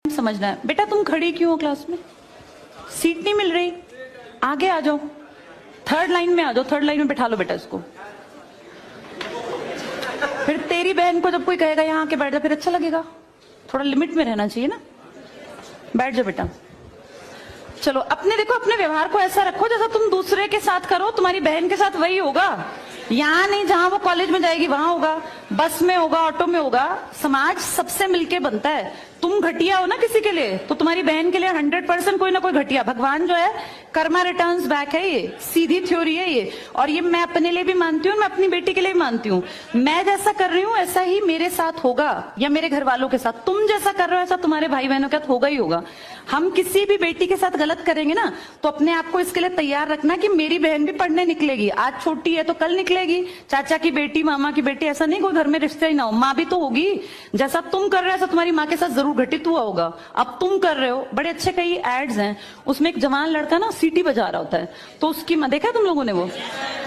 समझना है। बेटा तुम खड़ी क्यों हो क्लास में? सीट नहीं मिल रही, आगे आ जाओ, थर्ड लाइन में आ जाओ, थर्ड लाइन में बैठा लो बेटा इसको। फिर तेरी बहन को जब कोई कहेगा यहाँ आके बैठ जा, फिर अच्छा लगेगा? थोड़ा लिमिट में रहना चाहिए ना। बैठ जाओ बेटा। चलो अपने देखो, अपने व्यवहार को ऐसा रखो जैसा तुम दूसरे के साथ करो, तुम्हारी बहन के साथ वही होगा। यहाँ नहीं, जहां वो कॉलेज में जाएगी वहां होगा, बस में होगा, ऑटो में होगा। समाज सबसे मिलके बनता है। तुम घटिया हो ना किसी के लिए, तो तुम्हारी बहन के लिए 100% कोई ना कोई घटिया। भगवान जो है कर्मा रिटर्न्स बैक है, ये सीधी थ्योरी है ये। और ये मैं अपने लिए भी मानती हूँ, मैं अपनी बेटी के लिए भी मानती हूँ। मैं जैसा कर रही हूँ ऐसा ही मेरे साथ होगा, या मेरे घर वालों के साथ। तुम जैसा कर रहे हो ऐसा तुम्हारे भाई बहनों के साथ होगा ही होगा। हम किसी भी बेटी के साथ गलत करेंगे ना, तो अपने आप को इसके लिए तैयार रखना कि मेरी बहन भी पढ़ने निकलेगी। आज छोटी है तो कल निकलेगी। चाचा की बेटी, मामा की बेटी, ऐसा नहीं कोई घर में रिश्ते ही ना हो, माँ भी तो होगी। जैसा तुम कर रहे हो ऐसा तुम्हारी माँ के साथ जरूर घटित हुआ होगा। अब तुम कर रहे हो, बड़े अच्छे कई एड्स हैं, उसमें एक जवान लड़का ना सीटी बजा रहा होता है, तो उसकी माँ, देखा है तुम लोगों ने वो,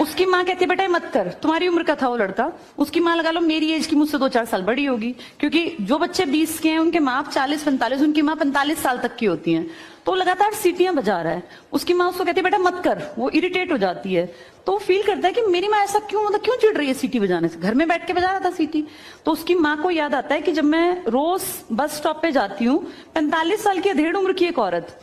उसकी माँ कहती है बेटा मत कर। तुम्हारी उम्र का था वो लड़का, उसकी माँ लगा लो मेरी एज की मुझसे 2-4 साल बड़ी होगी, क्योंकि जो बच्चे 20 के हैं उनके माँ 40-45, उनकी माँ 45 साल तक की होती है। तो लगातार सीटियां बजा रहा है, उसकी माँ उसको कहती है बेटा मत कर, वो इरिटेट हो जाती है। तो फील करता है कि मेरी माँ ऐसा क्यों, मतलब क्यों चिढ़ रही है सीटी बजाने से, घर में बैठ के बजा रहा था सीटी। तो उसकी माँ को याद आता है कि जब मैं रोज बस स्टॉप पे जाती हूँ, 45 साल की अधेड़ उम्र की एक औरत,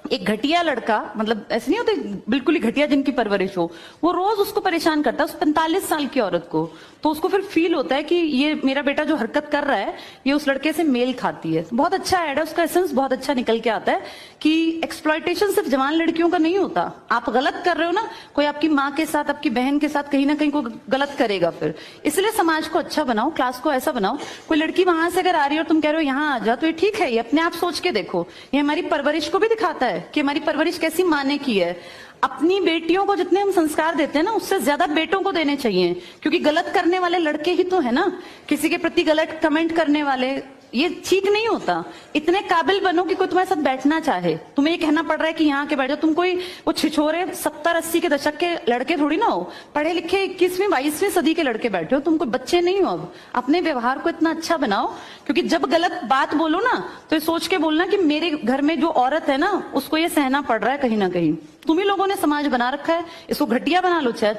एक घटिया लड़का, मतलब ऐसे नहीं होते बिल्कुल ही घटिया जिनकी परवरिश हो, वो रोज उसको परेशान करता है, उस 45 साल की औरत को। तो उसको फिर फील होता है कि ये मेरा बेटा जो हरकत कर रहा है ये उस लड़के से मेल खाती है। बहुत अच्छा ऐड है, उसका एसेंस बहुत अच्छा निकल के आता है कि एक्सप्लॉयटेशन सिर्फ जवान लड़कियों का नहीं होता। आप गलत कर रहे हो ना, कोई आपकी माँ के साथ, आपकी बहन के साथ कहीं ना कहीं कोई गलत करेगा फिर। इसलिए समाज को अच्छा बनाओ, क्लास को ऐसा बनाओ, कोई लड़की वहां से अगर आ रही है और तुम कह रहे हो यहाँ आ जा, तो ये ठीक है, ये अपने आप सोच के देखो, ये हमारी परवरिश को भी दिखाता है कि हमारी परवरिश कैसी माँ ने की है। अपनी बेटियों को जितने हम संस्कार देते हैं ना, उससे ज्यादा बेटों को देने चाहिए, क्योंकि गलत करने वाले लड़के ही तो है ना, किसी के प्रति गलत कमेंट करने वाले। ये ठीक नहीं होता। इतने काबिल बनो कि कोई तुम्हारे साथ बैठना चाहे। तुम्हें ये कहना पड़ रहा है कि यहाँ के बैठ जाओ, तुम कोई वो छिछोरे 70-80 के दशक के लड़के थोड़ी ना हो, पढ़े लिखे 21वीं-22वीं सदी के लड़के बैठे हो, तुम कोई बच्चे नहीं हो। अब अपने व्यवहार को इतना अच्छा बनाओ, क्योंकि जब गलत बात बोलो ना तो ये सोच के बोलना कि मेरे घर में जो औरत है ना उसको ये सहना पड़ रहा है कहीं ना कहीं। तुम ही लोगों ने समाज बना रखा है, इसको घटिया बना लो चाहे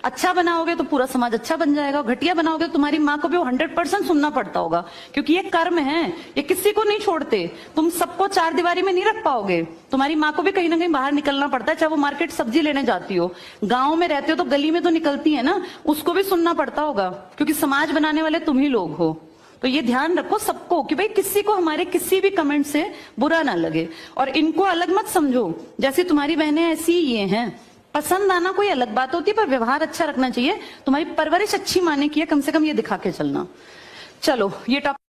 अच्छा बनाओगे तो पूरा समाज अच्छा बन जाएगा। घटिया बनाओगे तो तुम्हारी माँ को भी 100% सुनना पड़ता होगा, क्योंकि ये कर्म है, ये किसी को नहीं छोड़ते। तुम सबको 4 दीवारी में नहीं रख पाओगे, तुम्हारी माँ को भी कहीं ना कहीं बाहर निकलना पड़ता है। चाहे वो मार्केट सब्जी लेने जाती हो, गाँव में रहते हो तो गली में तो निकलती है ना, उसको भी सुनना पड़ता होगा, क्योंकि समाज बनाने वाले तुम ही लोग हो। तो ये ध्यान रखो सबको कि भाई किसी को हमारे किसी भी कमेंट से बुरा ना लगे, और इनको अलग मत समझो। जैसी तुम्हारी बहनें ऐसी ही ये हैं। पसंद आना कोई अलग बात होती है, पर व्यवहार अच्छा रखना चाहिए। तुम्हारी परवरिश अच्छी माने की है, कम से कम ये दिखा के चलना। चलो ये टॉपिक